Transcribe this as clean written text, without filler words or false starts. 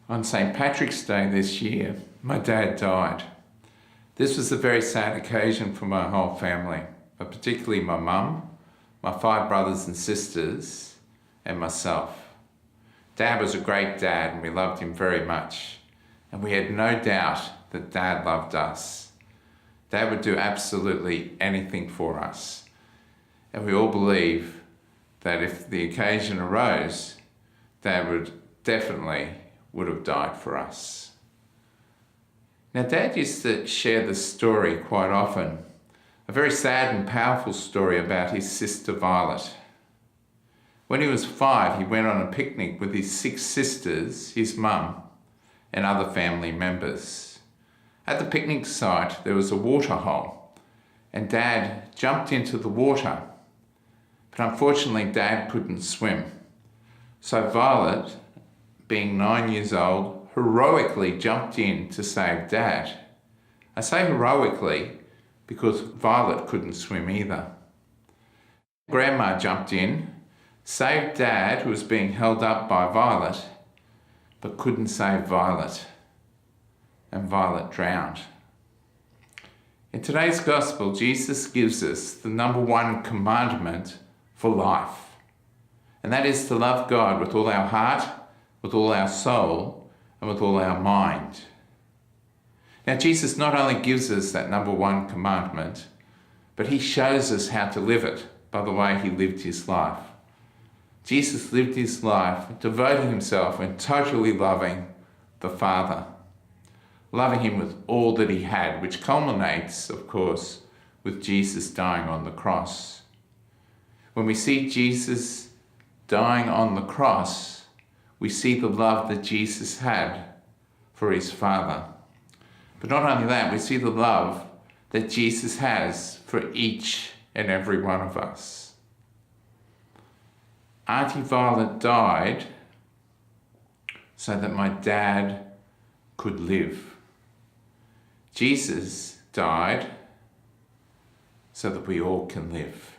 On St. Patrick's Day this year, my dad died. This was a very sad occasion for my whole family, but particularly my mum, my 5 brothers and sisters, and myself. Dad was a great dad and we loved him very much. And we had no doubt that Dad loved us. Dad would do absolutely anything for us. And we all believe that if the occasion arose, Dad would have died for us. Now, Dad used to share this story quite often, a very sad and powerful story about his sister Violet. When he was 5, he went on a picnic with his 6 sisters, his mum, and other family members. At the picnic site, there was a water hole, and Dad jumped into the water. But unfortunately, Dad couldn't swim. So Violet, being 9 years old, heroically jumped in to save Dad. I say heroically because Violet couldn't swim either. Grandma jumped in, saved Dad, who was being held up by Violet, but couldn't save Violet, and Violet drowned. In today's Gospel, Jesus gives us the number 1 commandment for life, and that is to love God with all our heart, with all our soul, and with all our mind. Now, Jesus not only gives us that number 1 commandment, but he shows us how to live it by the way he lived his life. Jesus lived his life devoting himself and totally loving the Father, loving him with all that he had, which culminates, of course, with Jesus dying on the cross. When we see Jesus dying on the cross, we see the love that Jesus had for his Father. But not only that, we see the love that Jesus has for each and every one of us. Auntie Violet died so that my dad could live. Jesus died so that we all can live.